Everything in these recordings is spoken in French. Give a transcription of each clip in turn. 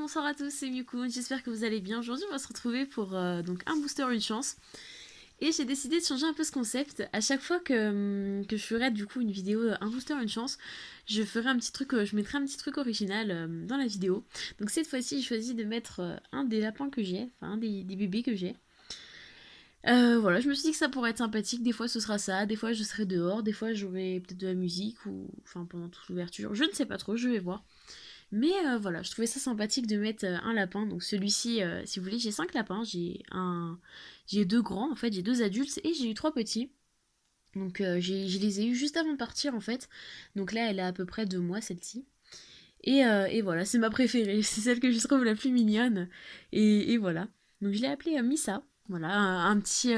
bonsoir à tous, c'est Miyuko, j'espère que vous allez bien. Aujourd'hui on va se retrouver pour donc un booster, une chance. Et j'ai décidé de changer un peu ce concept. À chaque fois que je ferai du coup une vidéo un booster, une chance, je ferai un petit truc, je mettrai un petit truc original dans la vidéo. Donc cette fois-ci j'ai choisi de mettre un des lapins que j'ai, enfin un des bébés que j'ai. Voilà, je me suis dit que ça pourrait être sympathique, des fois ce sera ça, des fois je serai dehors, des fois j'aurai peut-être de la musique ou enfin pendant toute l'ouverture, je ne sais pas trop, je vais voir. Mais voilà, je trouvais ça sympathique de mettre un lapin. Donc celui-ci, si vous voulez, j'ai 5 lapins. J'ai deux grands, en fait, j'ai deux adultes et j'ai eu 3 petits. Donc je les ai eus juste avant de partir, en fait. Donc là, elle a à peu près 2 mois, celle-ci. Et voilà, c'est ma préférée. C'est celle que je trouve la plus mignonne. Et voilà. Donc je l'ai appelée Missa. Voilà, un petit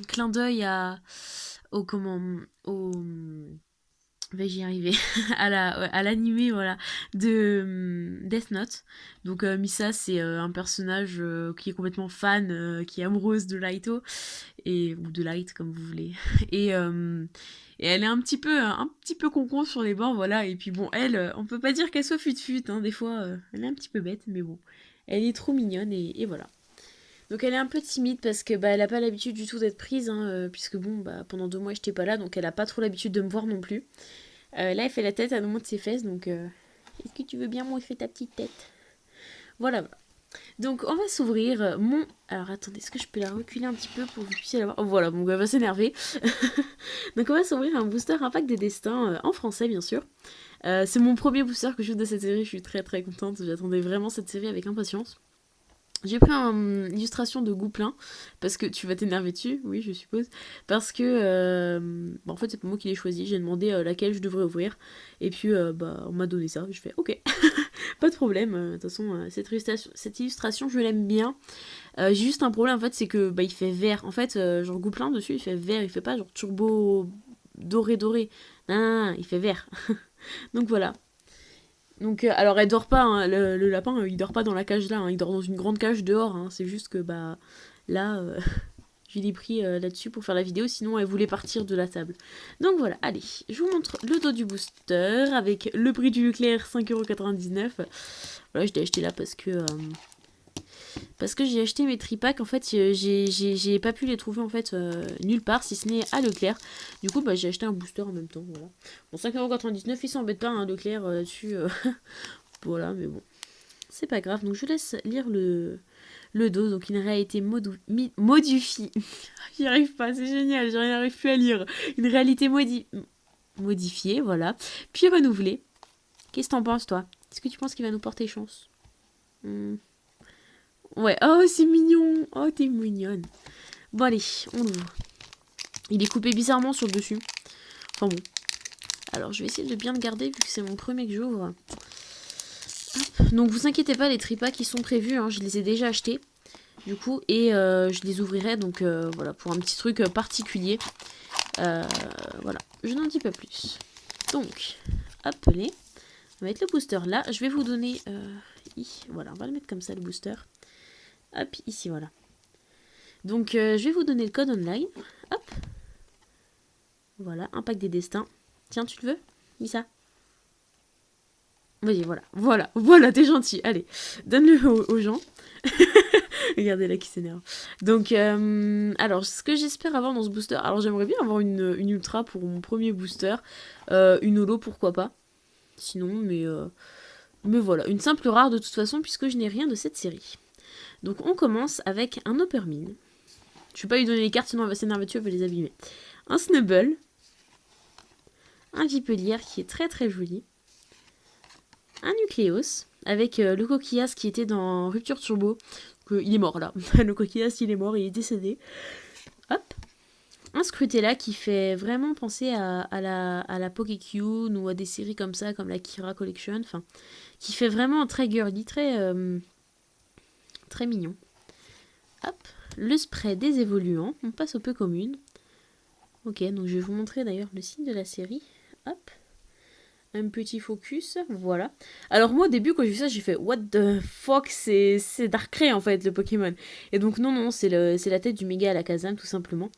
clin d'œil au comment au j'y arriver à l'animé voilà de Death Note. Donc Misa c'est un personnage qui est complètement fan, qui est amoureuse de Lighto ou de Light comme vous voulez. Et, euh, et elle est un petit peu concon sur les bords, voilà. Et puis bon, elle, on peut pas dire qu'elle soit fut-fut, hein, des fois elle est un petit peu bête, mais bon, elle est trop mignonne et voilà. Donc elle est un peu timide parce que bah elle a pas l'habitude du tout d'être prise, hein, puisque bon bah pendant 2 mois j'étais pas là, donc elle a pas trop l'habitude de me voir non plus. Là, elle fait la tête, elle nous montre ses fesses, donc est-ce que tu veux bien montrer ta petite tête? Voilà. Donc, on va s'ouvrir mon... Alors, attendez, est-ce que je peux la reculer un petit peu pour que vous puissiez la voir? Oh, voilà, bon, elle va s'énerver. Donc, on va s'ouvrir un booster Impact des Destins, en français, bien sûr. C'est mon premier booster que je joue de cette série, je suis très très contente. J'attendais vraiment cette série avec impatience. J'ai pris une illustration de Gouplin, parce que tu vas t'énerver dessus, oui je suppose, parce que en fait c'est pas moi qui l'ai choisi, j'ai demandé laquelle je devrais ouvrir, et puis bah on m'a donné ça, je fais ok, pas de problème, de toute façon cette illustration je l'aime bien. J'ai juste un problème en fait, c'est que bah il fait vert, en fait genre Gouplin dessus il fait vert, il fait pas genre turbo doré, non, il fait vert, donc voilà. Donc, alors elle dort pas, hein, le lapin, il dort pas dans la cage là, hein, il dort dans une grande cage dehors, hein, c'est juste que bah là, je l'ai pris là-dessus pour faire la vidéo, sinon elle voulait partir de la table. Donc voilà, allez, je vous montre le dos du booster avec le prix du Leclerc, 5,99 €. Voilà, je l'ai acheté là parce que j'ai acheté mes tripacks, en fait j'ai pas pu les trouver en fait nulle part si ce n'est à Leclerc. Du coup bah j'ai acheté un booster en même temps, voilà. Bon 5,99 €, il s'embête pas, hein, Leclerc dessus, voilà, mais bon, c'est pas grave. Donc je laisse lire le dos, donc une réalité modifiée. J'y arrive pas, c'est génial, je n'arrive plus à lire. Une réalité modifiée, voilà, puis renouvelée. Qu'est-ce que t'en penses toi? Est-ce que tu penses qu'il va nous porter chance? Ouais, oh c'est mignon, oh t'es mignonne. Bon allez, on ouvre. Il est coupé bizarrement sur le dessus. Enfin bon. Alors je vais essayer de bien le garder vu que c'est mon premier que j'ouvre. Donc vous inquiétez pas, les tripas qui sont prévus, hein, je les ai déjà achetés. Du coup, et je les ouvrirai donc voilà, pour un petit truc particulier. Voilà, je n'en dis pas plus. Donc, hop, on va mettre le booster là. Je vais vous donner... voilà, on va le mettre comme ça, le booster. Hop, ici, voilà. Donc, je vais vous donner le code online. Hop. Voilà, Impact des Destins. Tiens, tu le veux? Dis ça. Vas-y, voilà, t'es gentil. Allez, donne-le aux gens. Regardez là qui s'énerve. Donc, alors, ce que j'espère avoir dans ce booster... Alors, j'aimerais bien avoir une ultra pour mon premier booster. Une holo, pourquoi pas. Sinon, mais voilà. Une simple rare de toute façon, puisque je n'ai rien de cette série. Donc, on commence avec un Oppermine. Je vais pas lui donner les cartes, sinon elle va s'énerver dessus, elle va les abîmer. Un Snubble. Un Vipelière qui est très très joli. Un Nucléos, avec le coquillas qui était dans Rupture Turbo. Il est mort là. Le coquillas il est mort, il est décédé. Hop. Un Scrutella qui fait vraiment penser à la Pokécune ou à des séries comme ça, comme la Kira Collection. Enfin, qui fait vraiment très girly, très mignon. Hop. Le spray des évoluants. On passe au peu commune. Ok, donc je vais vous montrer d'ailleurs le signe de la série. Hop. Un petit focus, voilà. Alors moi au début quand j'ai vu ça j'ai fait what the fuck, c'est Darkrai en fait le Pokémon. Et donc non c'est la tête du méga Alakazam tout simplement.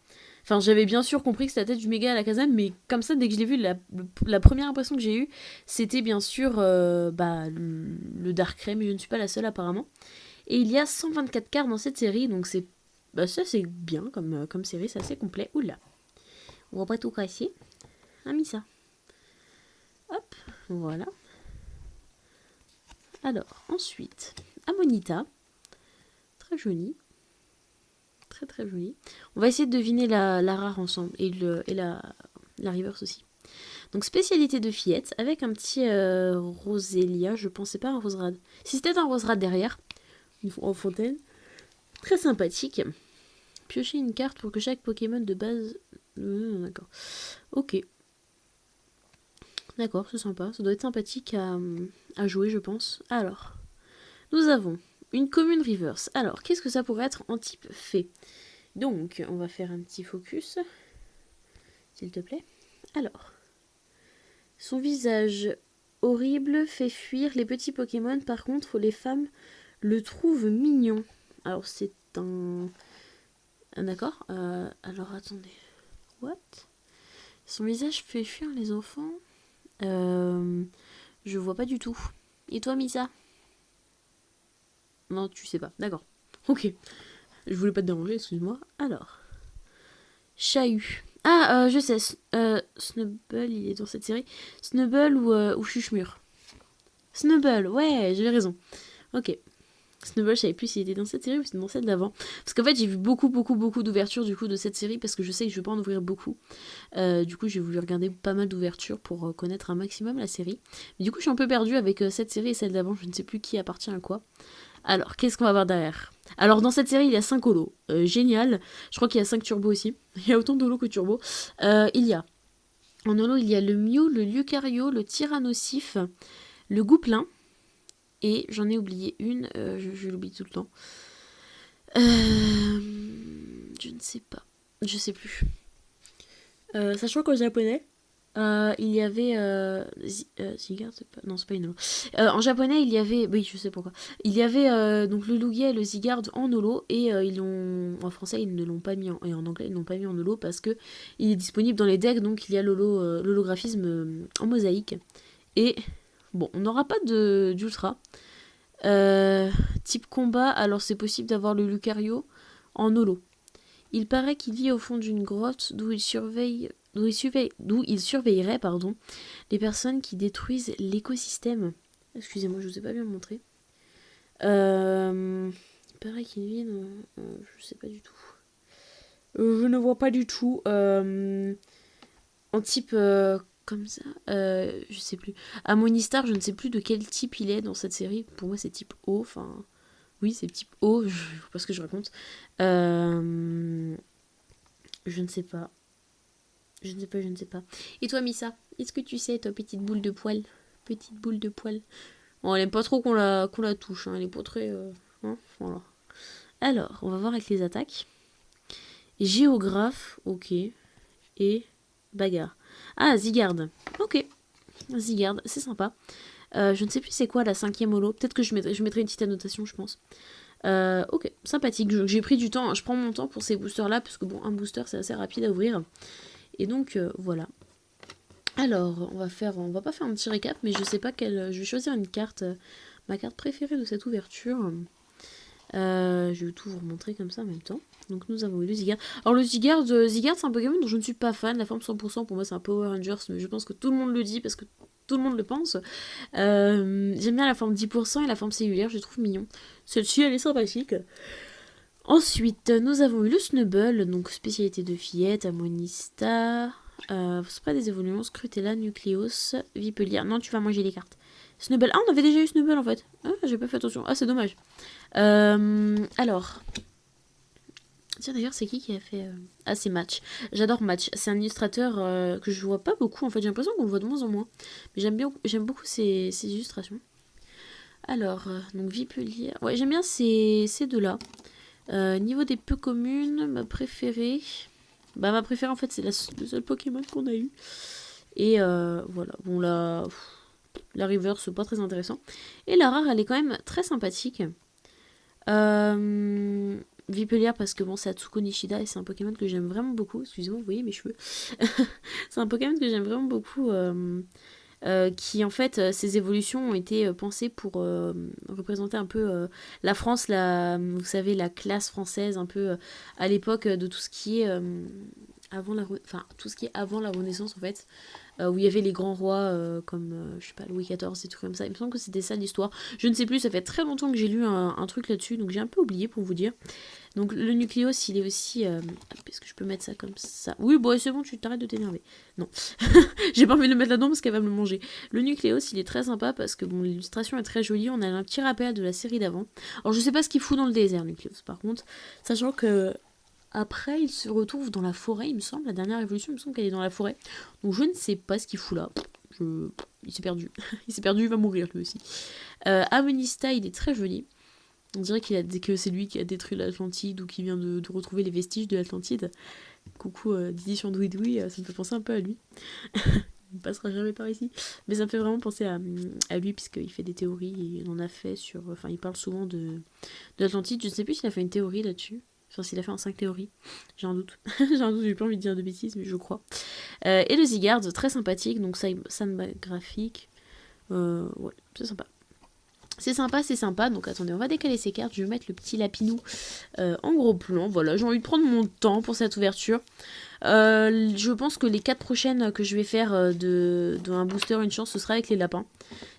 Enfin, j'avais bien sûr compris que c'était la tête du méga à la Kazan, mais comme ça, dès que je l'ai vu, la première impression que j'ai eue, c'était bien sûr le Dark Ray, mais je ne suis pas la seule apparemment. Et il y a 124 cartes dans cette série, donc c'est ça c'est bien comme série, c'est assez complet. Oula, on va pas tout casser. Ah, mis ça. Hop, voilà. Alors, ensuite, Amonita. Très jolie. Très très jolie. On va essayer de deviner la rare ensemble, et la reverse aussi. Donc, spécialité de fillette, avec un petit Rosélia. Je pensais pas un Roserade. Si c'était un Roserade derrière, en fontaine. Très sympathique. Piocher une carte pour que chaque Pokémon de base... d'accord. Ok. D'accord, c'est sympa. Ça doit être sympathique à jouer, je pense. Alors, nous avons une commune reverse. Alors, qu'est-ce que ça pourrait être en type fée? Donc, on va faire un petit focus. S'il te plaît. Alors, son visage horrible fait fuir les petits Pokémon. Par contre, les femmes le trouvent mignon. Alors, c'est un... D'accord. Alors, attendez. What? Son visage fait fuir les enfants. Je vois pas du tout. Et toi, Misa? Non, tu sais pas. D'accord. Ok. Je voulais pas te déranger, excuse-moi. Alors. Chahut. Ah, je sais. Snubble, il est dans cette série. Snubble ou Chuchemure. Snubble, ouais, j'avais raison. Ok. Snubble, je savais plus s'il était dans cette série ou si c'était dans celle d'avant. Parce qu'en fait, j'ai vu beaucoup d'ouvertures du coup de cette série parce que je sais que je vais pas en ouvrir beaucoup. Du coup, j'ai voulu regarder pas mal d'ouvertures pour connaître un maximum la série. Mais du coup, je suis un peu perdue avec cette série et celle d'avant. Je ne sais plus qui appartient à quoi. Alors, qu'est-ce qu'on va voir derrière? Alors, dans cette série, il y a 5 holos. Génial. Je crois qu'il y a 5 turbos aussi. Il y a autant d'holos que turbos. Il y a... En holo, il y a le Mew, le Lucario, le Tyrannosif, le Gouplin. Et j'en ai oublié une. Je l'oublie tout le temps. Je ne sais pas. Je sais plus. Sachant qu'en japonais, il y avait Zygarde, non, c'est pas une holo. En japonais, il y avait, oui, je sais pourquoi. Il y avait donc le Lugia et le Zygarde en holo et en français ils ne l'ont pas mis et en anglais ils n'ont pas mis en holo parce que il est disponible dans les decks, donc il y a l'holographisme en mosaïque. Et bon, on n'aura pas d'ultra. Type combat, alors c'est possible d'avoir le Lucario en holo. Il paraît qu'il vit au fond d'une grotte d'où il surveillerait les personnes qui détruisent l'écosystème. Excusez-moi, je vous ai pas bien montré. Il paraît qu'il vit je sais pas du tout. Je ne vois pas du tout. En type comme ça, je sais plus. Amonistar, je ne sais plus de quel type il est dans cette série. Pour moi, c'est type O. Enfin, oui, c'est type O. Je sais pas ce que je raconte. Je ne sais pas. Je ne sais pas. Et toi, Missa, est-ce que tu sais, toi, petite boule de poil? Petite boule de poil. Bon, elle aime pas trop qu'on la touche. Hein. Elle est pas très... hein, voilà. Alors, on va voir avec les attaques. Géographe, ok. Et bagarre. Ah, Zygarde. Ok. Zygarde, c'est sympa. Je ne sais plus c'est quoi la 5e holo. Peut-être que je mettrai une petite annotation, je pense. Ok, sympathique. J'ai pris du temps. Hein. Je prends mon temps pour ces boosters-là, parce que bon, un booster, c'est assez rapide à ouvrir. Et donc, voilà. Alors, on va pas faire un petit récap, mais je sais pas quelle... Je vais choisir une carte, ma carte préférée de cette ouverture. Je vais tout vous remontrer comme ça en même temps. Donc nous avons eu le Zygarde. Alors le Zygarde, c'est un Pokémon dont je ne suis pas fan. La forme 100% pour moi c'est un Power Rangers, mais je pense que tout le monde le dit parce que tout le monde le pense. J'aime bien la forme 10% et la forme cellulaire, je trouve mignon. Celle-ci elle est sympathique. Ensuite, nous avons eu le Snubble, donc spécialité de fillette, Amonista, c'est pas des évolutions, Scrutella, Nucleus, Vipelier. Non, tu vas manger les cartes. Snubble. Ah, on avait déjà eu Snubble en fait. Ah, j'ai pas fait attention. Ah, c'est dommage. Alors. Tiens, d'ailleurs, c'est qui a fait. Ah, c'est Match. J'adore Match. C'est un illustrateur que je vois pas beaucoup en fait. J'ai l'impression qu'on le voit de moins en moins. Mais j'aime beaucoup ses illustrations. Alors, donc Vipelier. Ouais, j'aime bien ces deux-là. Niveau des peu communes, ma préférée. Bah, ma préférée en fait, c'est le seul Pokémon qu'on a eu. Et voilà. Bon, la river, c'est pas très intéressant. Et la rare, elle est quand même très sympathique. Vipelière parce que bon, c'est Atsuko Nishida et c'est un Pokémon que j'aime vraiment beaucoup. Excusez-moi, vous voyez mes cheveux. C'est un Pokémon que j'aime vraiment beaucoup. Qui en fait, ses évolutions ont été pensées pour représenter un peu la France, vous savez, la classe française, un peu à l'époque de tout ce qui est tout ce qui est avant la Renaissance en fait, où il y avait les grands rois comme je sais pas, Louis XIV, des trucs comme ça. Il me semble que c'était ça l'histoire. Je ne sais plus, ça fait très longtemps que j'ai lu un truc là-dessus, donc j'ai un peu oublié pour vous dire. Donc le Nucléos, il est aussi... Est-ce que je peux mettre ça comme ça? Oui, bon, c'est bon, tu t'arrêtes de t'énerver. Non, j'ai pas envie de le mettre là-dedans parce qu'elle va me le manger. Le Nucléos, il est très sympa parce que bon, l'illustration est très jolie. On a un petit rappel de la série d'avant. Alors je sais pas ce qu'il fout dans le désert, Nucléos, par contre. Sachant que... Après, il se retrouve dans la forêt, il me semble. La dernière évolution, il me semble qu'elle est dans la forêt. Donc je ne sais pas ce qu'il fout là. Il s'est perdu. Il s'est perdu, il va mourir lui aussi. Amonista, il est très joli. On dirait que c'est lui qui a détruit l'Atlantide ou qui vient de retrouver les vestiges de l'Atlantide. Coucou Didi sur Douidoui, ça me fait penser un peu à lui. Il ne passera jamais par ici. Mais ça me fait vraiment penser à lui, puisqu'il fait des théories. Et il en a fait sur... Enfin, il parle souvent de l'Atlantide. Je ne sais plus s'il a fait une théorie là-dessus. Enfin, s'il a fait un 5 théories. J'ai un doute. J'ai un doute, j'ai pas envie de dire de bêtises, mais je crois. Et le Zygarde, très sympathique. Donc, ça graphique. Ouais, c'est sympa. C'est sympa. Donc, attendez, on va décaler ces cartes. Je vais mettre le petit lapinou en gros plan. Voilà, j'ai envie de prendre mon temps pour cette ouverture. Je pense que les 4 prochaines que je vais faire d'un booster une chance, ce sera avec les lapins.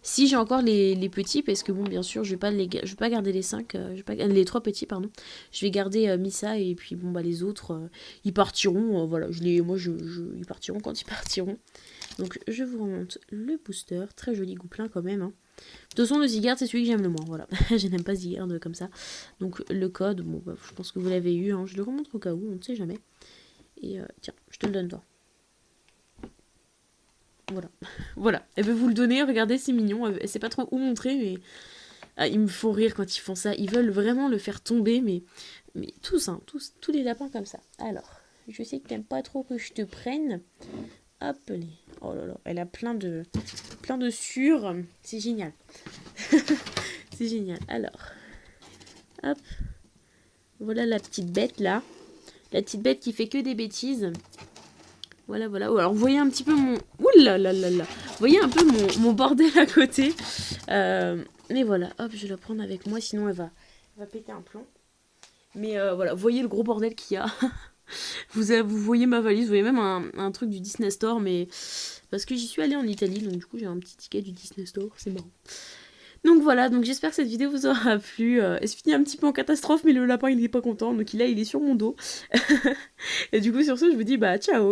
Si j'ai encore les petits, parce que bon, bien sûr, je vais pas garder les 5, les 3 petits, pardon. Je vais garder Missa et puis bon, bah les autres, ils partiront. Voilà, ils partiront quand ils partiront. Donc, je vous remonte le booster. Très joli gouppelin quand même. Hein. De toute façon, le Zygarde, c'est celui que j'aime le moins. Voilà, je n'aime pas Zygarde comme ça. Donc, le code, bon, bah, je pense que vous l'avez eu. Hein. Je le remonte au cas où, on ne sait jamais. Et tiens, je te le donne toi. Voilà. Voilà. Elle veut vous le donner, regardez, c'est mignon. Elle sait pas trop où montrer, mais... Ah, ils me font rire quand ils font ça. Ils veulent vraiment le faire tomber, mais tous, hein, tous les lapins comme ça. Alors, je sais que t'aimes pas trop que je te prenne. Hop, oh là là, elle a plein de sur. C'est génial. C'est génial. Alors, hop. Voilà la petite bête là. La petite bête qui fait que des bêtises. Voilà, voilà. Alors, vous voyez un petit peu mon... Ouh là là là là. Vous voyez un peu mon bordel à côté. Mais voilà. Hop, je vais la prendre avec moi. Sinon, elle va péter un plomb. Mais voilà. Vous voyez le gros bordel qu'il y a. Vous voyez ma valise. Vous voyez même un truc du Disney Store. Mais parce que j'y suis allée en Italie. Donc, du coup, j'ai un petit ticket du Disney Store. C'est marrant. Donc voilà, donc j'espère que cette vidéo vous aura plu. Elle se finit un petit peu en catastrophe, mais le lapin il n'est pas content, donc il est sur mon dos. Et du coup sur ce, je vous dis bah ciao.